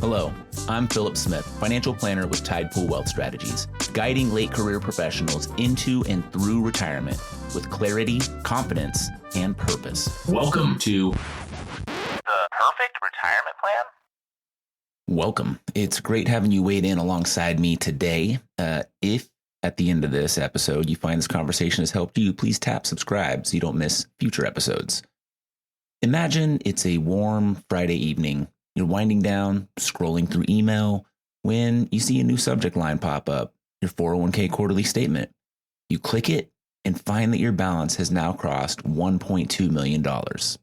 Hello, I'm Phillip Smith, financial planner with Tide Pool Wealth Strategies, guiding late career professionals into and through retirement with clarity, confidence, and purpose. Welcome to The Perfect Retirement Plan? Welcome. It's great having you weighed in alongside me today. If at the end of this episode you find this conversation has helped you, please tap subscribe so you don't miss future episodes. Imagine it's a warm Friday evening. You're winding down, scrolling through email, when you see a new subject line pop up, your 401k quarterly statement. You click it and find that your balance has now crossed $1.2 million. It's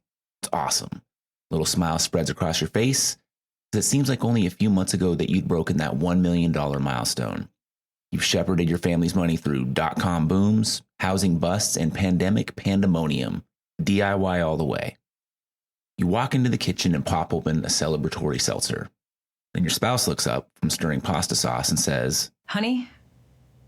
awesome. A little smile spreads across your face. It seems like only a few months ago that you'd broken that $1 million milestone. You've shepherded your family's money through dot-com booms, housing busts, and pandemic pandemonium. DIY all the way. You walk into the kitchen and pop open a celebratory seltzer. Then your spouse looks up from stirring pasta sauce and says, "Honey,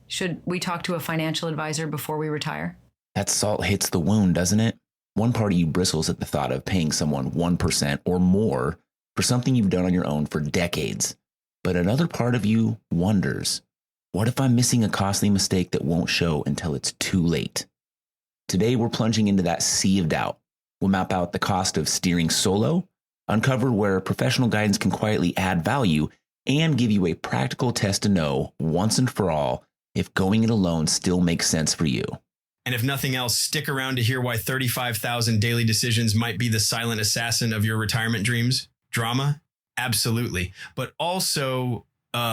should we talk to a financial advisor before we retire?" That salt hits the wound, doesn't it? One part of you bristles at the thought of paying someone 1% or more for something you've done on your own for decades. But another part of you wonders, what if I'm missing a costly mistake that won't show until it's too late? Today, we're plunging into that sea of doubt. We'll map out the cost of steering solo, uncover where professional guidance can quietly add value, and give you a practical test to know once and for all if going it alone still makes sense for you. And if nothing else, stick around to hear why 35,000 daily decisions might be the silent assassin of your retirement dreams. Drama? Absolutely. But also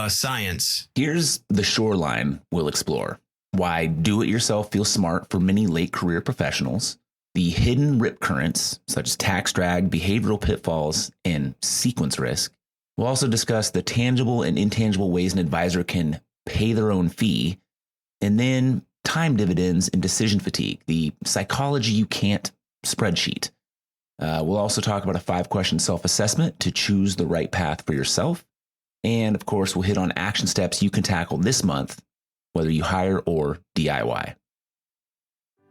science. Here's the shoreline we'll explore. Why do-it-yourself feels smart for many late career professionals. The hidden rip currents, such as tax drag, behavioral pitfalls, and sequence risk. We'll also discuss the tangible and intangible ways an advisor can pay their own fee. And then time dividends and decision fatigue, the psychology you can't spreadsheet. We'll also talk about a 5-question self-assessment to choose the right path for yourself. And of course, we'll hit on action steps you can tackle this month, whether you hire or DIY.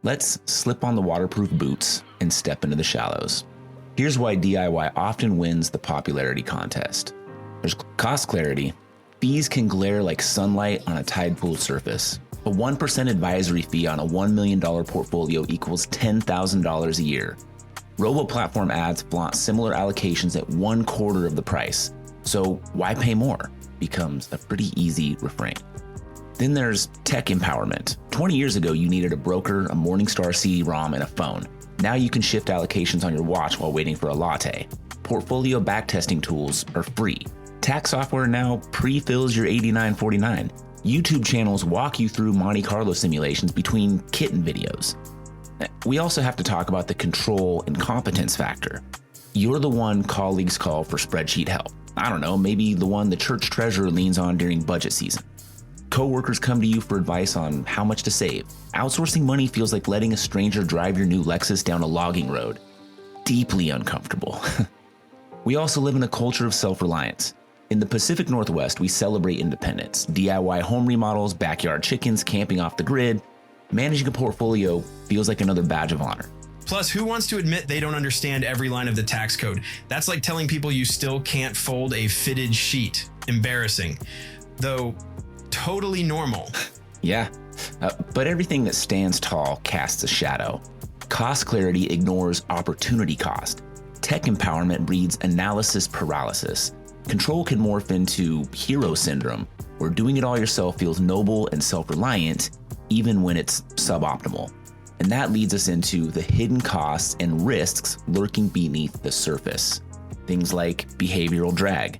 Let's slip on the waterproof boots and step into the shallows. Here's why DIY often wins the popularity contest. There's cost clarity. Fees can glare like sunlight on a tide pool surface. A 1% advisory fee on a $1 million portfolio equals $10,000 a year. Robo-platform ads flaunt similar allocations at 1/4 of the price. So why pay more? Becomes a pretty easy refrain. Then there's tech empowerment. 20 years ago, you needed a broker, a Morningstar CD-ROM, and a phone. Now you can shift allocations on your watch while waiting for a latte. Portfolio backtesting tools are free. Tax software now pre-fills your $89.49. YouTube channels walk you through Monte Carlo simulations between kitten videos. We also have to talk about the control and competence factor. You're the one colleagues call for spreadsheet help. I don't know, maybe the one the church treasurer leans on during budget season. Coworkers come to you for advice on how much to save. Outsourcing money feels like letting a stranger drive your new Lexus down a logging road. Deeply uncomfortable. We also live in a culture of self-reliance. In the Pacific Northwest, we celebrate independence. DIY home remodels, backyard chickens, camping off the grid. Managing a portfolio feels like another badge of honor. Plus, who wants to admit they don't understand every line of the tax code? That's like telling people you still can't fold a fitted sheet. Embarrassing. Though, totally normal. Yeah, but everything that stands tall casts a shadow. Cost clarity ignores opportunity cost. Tech empowerment breeds analysis paralysis. Control can morph into hero syndrome, where doing it all yourself feels noble and self-reliant, even when it's suboptimal. And that leads us into the hidden costs and risks lurking beneath the surface. Things like behavioral drag.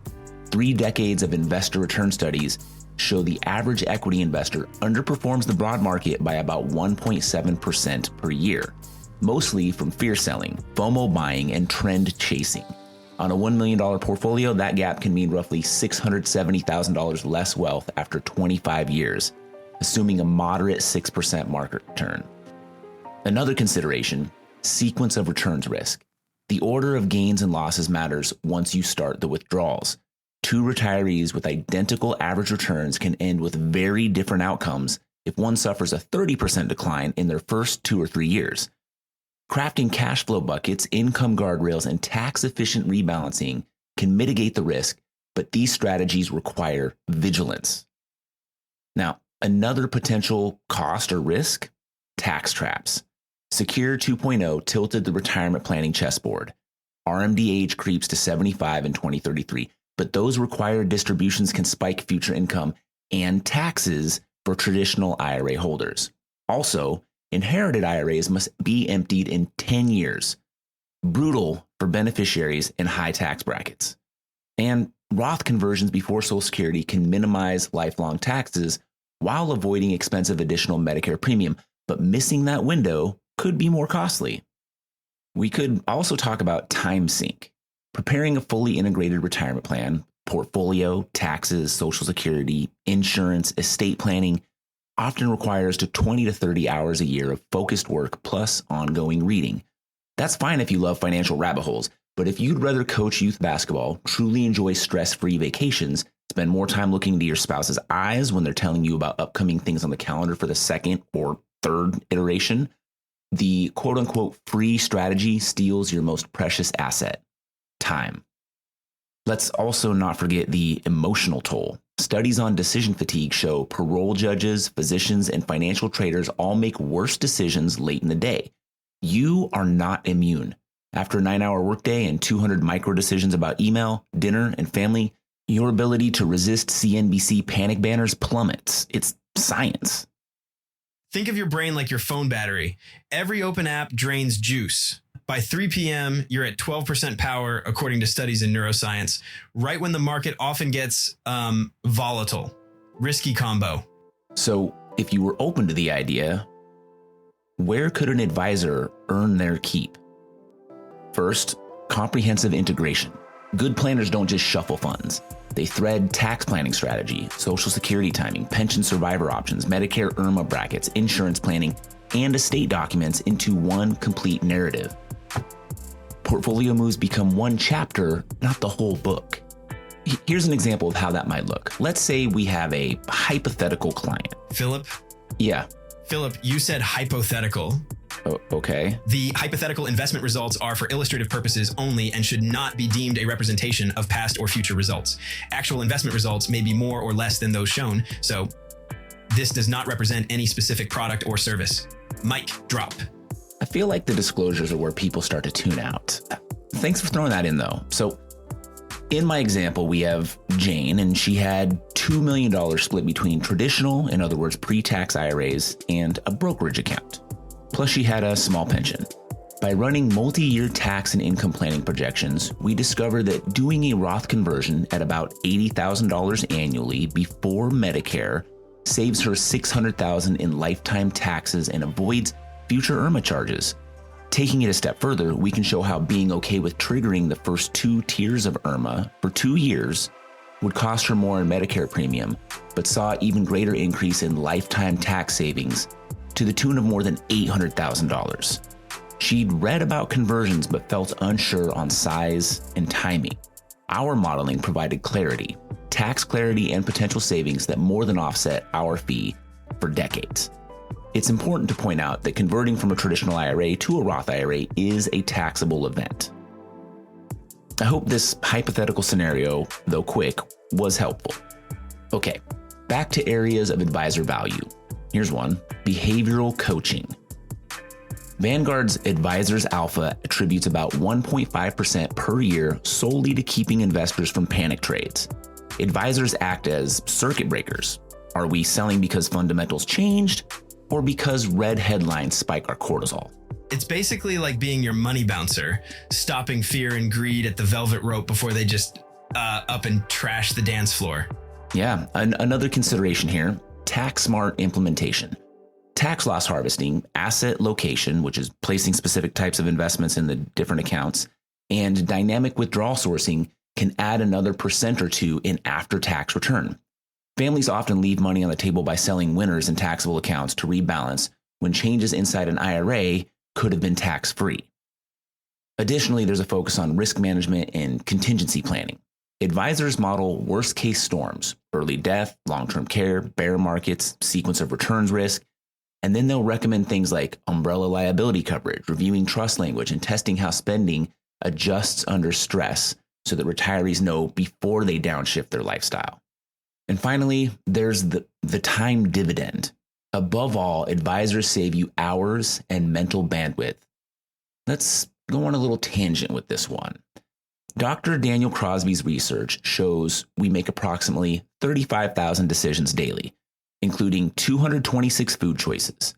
3 decades of investor return studies show the average equity investor underperforms the broad market by about 1.7% per year, mostly from fear selling, FOMO buying, and trend chasing. On a $1 million portfolio, that gap can mean roughly $670,000 less wealth after 25 years, assuming a moderate 6% market return. Another consideration, sequence of returns risk. The order of gains and losses matters once you start the withdrawals. 2 retirees with identical average returns can end with very different outcomes if one suffers a 30% decline in their first 2 or 3 years. Crafting cash flow buckets, income guardrails, and tax-efficient rebalancing can mitigate the risk, but these strategies require vigilance. Now, another potential cost or risk, tax traps. Secure 2.0 tilted the retirement planning chessboard. RMD age creeps to 75 in 2033, but those required distributions can spike future income and taxes for traditional IRA holders. Also, inherited IRAs must be emptied in 10 years. Brutal for beneficiaries in high tax brackets. And Roth conversions before Social Security can minimize lifelong taxes while avoiding expensive additional Medicare premium, but missing that window could be more costly. We could also talk about time sink. Preparing a fully integrated retirement plan, portfolio, taxes, Social Security, insurance, estate planning often requires 20 to 30 hours a year of focused work plus ongoing reading. That's fine if you love financial rabbit holes, but if you'd rather coach youth basketball, truly enjoy stress-free vacations, spend more time looking into your spouse's eyes when they're telling you about upcoming things on the calendar for the second or third iteration, the quote-unquote free strategy steals your most precious asset, time. Let's also not forget the emotional toll. Studies on decision fatigue show parole judges, physicians, and financial traders all make worse decisions late in the day. You are not immune. After a 9-hour workday and 200 micro decisions about email, dinner, and family, your ability to resist CNBC panic banners plummets. It's science. Think of your brain like your phone battery. Every open app drains juice. By 3 p.m., you're at 12% power, according to studies in neuroscience, right when the market often gets volatile. Risky combo. So if you were open to the idea, where could an advisor earn their keep? First, comprehensive integration. Good planners don't just shuffle funds. They thread tax planning strategy, Social Security timing, pension survivor options, Medicare IRMAA brackets, insurance planning, and estate documents into one complete narrative. Portfolio moves become one chapter, not the whole book. Here's an example of how that might look. Let's say we have a hypothetical client. Phillip? Yeah. Phillip, you said hypothetical. Oh, okay. The hypothetical investment results are for illustrative purposes only and should not be deemed a representation of past or future results. Actual investment results may be more or less than those shown, so this does not represent any specific product or service. Mic drop. I feel like the disclosures are where people start to tune out. Thanks for throwing that in, though. So in my example, we have Jane, and she had $2 million split between traditional, in other words, pre-tax IRAs, and a brokerage account. Plus, she had a small pension. By running multi-year tax and income planning projections, we discovered that doing a Roth conversion at about $80,000 annually before Medicare saves her $600,000 in lifetime taxes and avoids future IRMAA charges. Taking it a step further, we can show how being okay with triggering the first 2 tiers of IRMAA for 2 years would cost her more in Medicare premium, but saw even greater increase in lifetime tax savings to the tune of more than $800,000. She'd read about conversions but felt unsure on size and timing. Our modeling provided clarity, tax clarity, and potential savings that more than offset our fee for decades. It's important to point out that converting from a traditional IRA to a Roth IRA is a taxable event. I hope this hypothetical scenario, though quick, was helpful. Okay, back to areas of advisor value. Here's one: behavioral coaching. Vanguard's Advisors Alpha attributes about 1.5% per year solely to keeping investors from panic trades. Advisors act as circuit breakers. Are we selling because fundamentals changed, or because red headlines spike our cortisol? It's basically like being your money bouncer, stopping fear and greed at the velvet rope before they just up and trash the dance floor. Yeah, another consideration here: tax smart implementation. Tax loss harvesting, asset location, which is placing specific types of investments in the different accounts, and dynamic withdrawal sourcing can add another % or 2 in after-tax return. Families often leave money on the table by selling winners in taxable accounts to rebalance when changes inside an IRA could have been tax-free. Additionally, there's a focus on risk management and contingency planning. Advisors model worst-case storms: early death, long-term care, bear markets, sequence of returns risk, and then they'll recommend things like umbrella liability coverage, reviewing trust language, and testing how spending adjusts under stress so that retirees know before they downshift their lifestyle. And finally, there's the time dividend. Above all, advisors save you hours and mental bandwidth. Let's go on a little tangent with this one. Dr. Daniel Crosby's research shows we make approximately 35,000 decisions daily, including 226 food choices.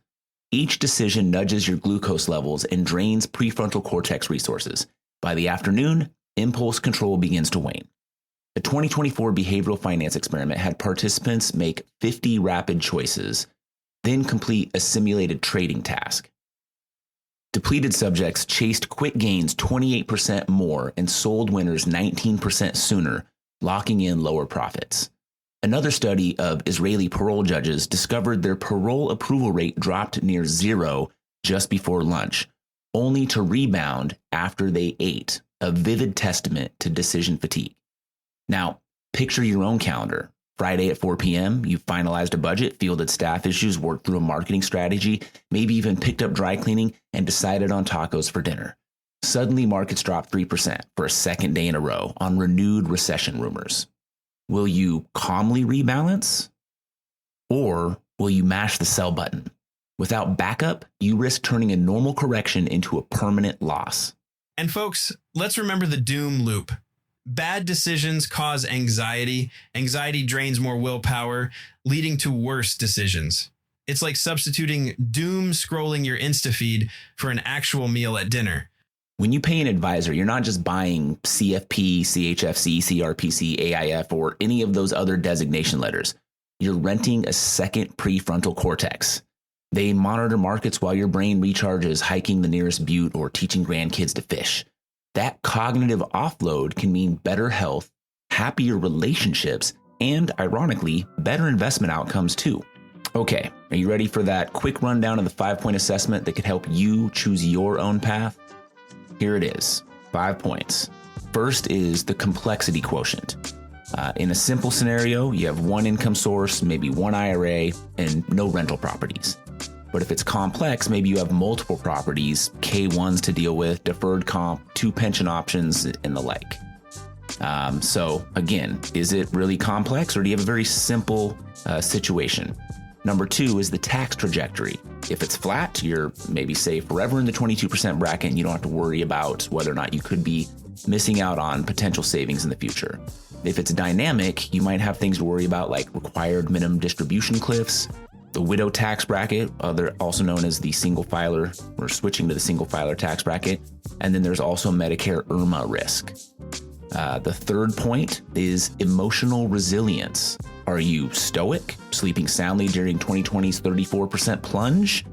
Each decision nudges your glucose levels and drains prefrontal cortex resources. By the afternoon, impulse control begins to wane. A 2024 behavioral finance experiment had participants make 50 rapid choices, then complete a simulated trading task. Depleted subjects chased quick gains 28% more and sold winners 19% sooner, locking in lower profits. Another study of Israeli parole judges discovered their parole approval rate dropped near zero just before lunch, only to rebound after they ate, a vivid testament to decision fatigue. Now, picture your own calendar. Friday at 4 p.m., you finalized a budget, fielded staff issues, worked through a marketing strategy, maybe even picked up dry cleaning and decided on tacos for dinner. Suddenly, markets dropped 3% for a second day in a row on renewed recession rumors. Will you calmly rebalance? Or will you mash the sell button? Without backup, you risk turning a normal correction into a permanent loss. And folks, let's remember the doom loop. Bad decisions cause anxiety. Anxiety drains more willpower, leading to worse decisions. It's like substituting doom scrolling your Instafeed for an actual meal at dinner. When you pay an advisor, you're not just buying CFP, CHFC, CRPC, AIF, or any of those other designation letters. You're renting a second prefrontal cortex. They monitor markets while your brain recharges hiking the nearest butte or teaching grandkids to fish. That cognitive offload can mean better health, happier relationships, and, ironically, better investment outcomes too. Okay, are you ready for that quick rundown of the 5-point assessment that could help you choose your own path? Here it is, 5 points. First is the complexity quotient. In a simple scenario, you have one income source, maybe one IRA, and no rental properties. But if it's complex, maybe you have multiple properties, K1s to deal with, deferred comp, 2 pension options, and the like. So again, is it really complex or do you have a very simple situation? Number 2 is the tax trajectory. If it's flat, you're maybe safe forever in the 22% bracket and you don't have to worry about whether or not you could be missing out on potential savings in the future. If it's dynamic, you might have things to worry about like required minimum distribution cliffs, the widow tax bracket, also known as the single filer, or switching to the single filer tax bracket. And then there's also Medicare IRMAA risk. The third point is emotional resilience. Are you stoic, sleeping soundly during 2020's 34% plunge?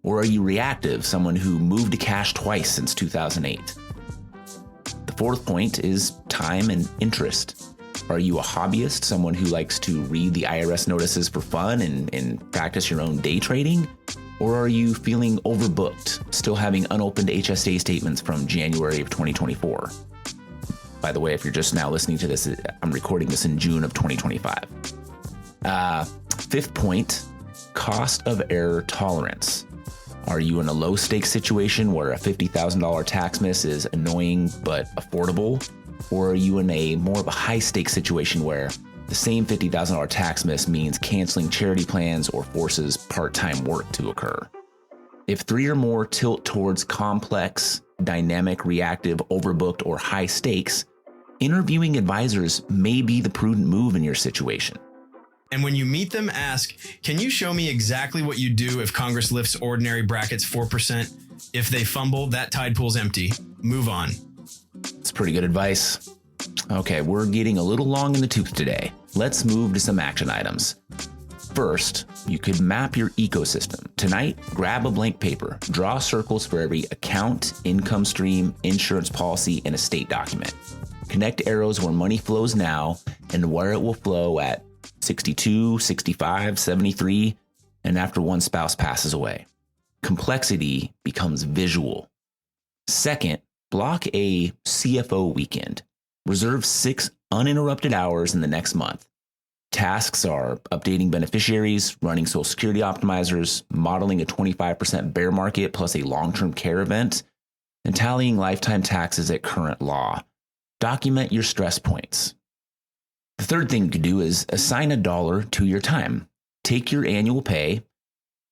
Or are you reactive, someone who moved to cash twice since 2008? The fourth point is time and interest. Are you a hobbyist, someone who likes to read the IRS notices for fun and practice your own day trading? Or are you feeling overbooked, still having unopened HSA statements from January of 2024? By the way, if you're just now listening to this, I'm recording this in June of 2025. Fifth point, cost of error tolerance. Are you in a low stakes situation where a $50,000 tax miss is annoying but affordable? Or are you in a more of a high stakes situation where the same $50,000 tax miss means canceling charity plans or forces part-time work to occur? If 3 or more tilt towards complex, dynamic, reactive, overbooked, or high stakes, interviewing advisors may be the prudent move in your situation. And when you meet them, ask, can you show me exactly what you do if Congress lifts ordinary brackets 4%? If they fumble, that tide pool's empty. Move on. It's pretty good advice. Okay, we're getting a little long in the tooth today. Let's move to some action items. First, you could map your ecosystem. Tonight, grab a blank paper, draw circles for every account, income stream, insurance policy, and estate document. Connect arrows where money flows now and where it will flow at 62, 65, 73, and after one spouse passes away. Complexity becomes visual. Second, block a CFO weekend. Reserve 6 uninterrupted hours in the next month. Tasks are updating beneficiaries, running Social Security optimizers, modeling a 25% bear market plus a long-term care event, and tallying lifetime taxes at current law. Document your stress points. The third thing you could do is assign $1 to your time. Take your annual pay,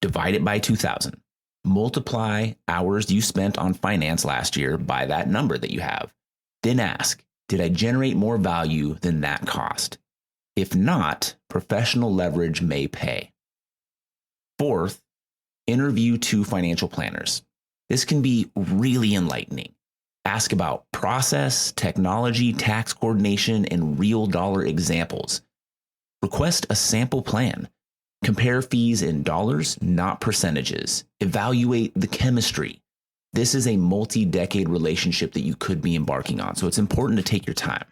divide it by 2,000. Multiply hours you spent on finance last year by that number that you have. Then ask, did I generate more value than that cost? If not, professional leverage may pay. Fourth, interview 2 financial planners. This can be really enlightening. Ask about process, technology, tax coordination, and real dollar examples. Request a sample plan. Compare fees in dollars, not percentages. Evaluate the chemistry. This is a multi-decade relationship that you could be embarking on, so it's important to take your time.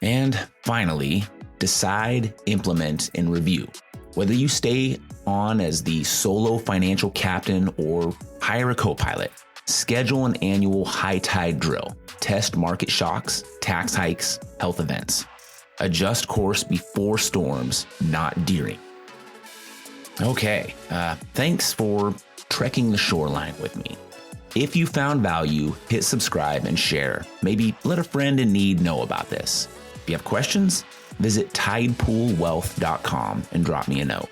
And finally, decide, implement, and review. Whether you stay on as the solo financial captain or hire a co-pilot, schedule an annual high tide drill. Test market shocks, tax hikes, health events. Adjust course before storms, not during. Okay, thanks for trekking the shoreline with me. If you found value, hit subscribe and share. Maybe let a friend in need know about this. If you have questions, visit tidepoolwealth.com and drop me a note.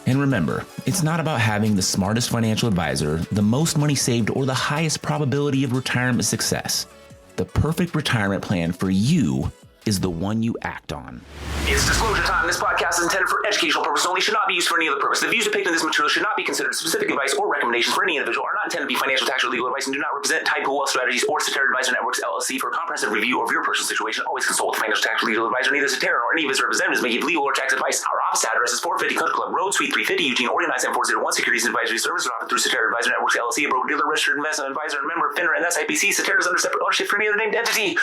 And remember, it's not about having the smartest financial advisor, the most money saved, or the highest probability of retirement success. The perfect retirement plan for you is the one you act on. It's disclosure time. This podcast is intended for educational purposes only, should not be used for any other purpose. The views depicted in this material should not be considered specific advice or recommendations for any individual, are not intended to be financial, tax, or legal advice, and do not represent Tide Pool Wealth Strategies or Cetera Advisor Networks, LLC. For a comprehensive review of your personal situation, always consult with a financial, tax, or legal advisor. Neither Cetera nor any of its representatives may give legal or tax advice. Our office address is 450 Country Club Road, Suite 350, Eugene, Oregon 97401. Securities and advisory services are offered through Cetera Advisor Networks, LLC, a broker-dealer, registered investment advisor, and member of FINRA and SIPC. Cetera is under separate ownership for any other named entity.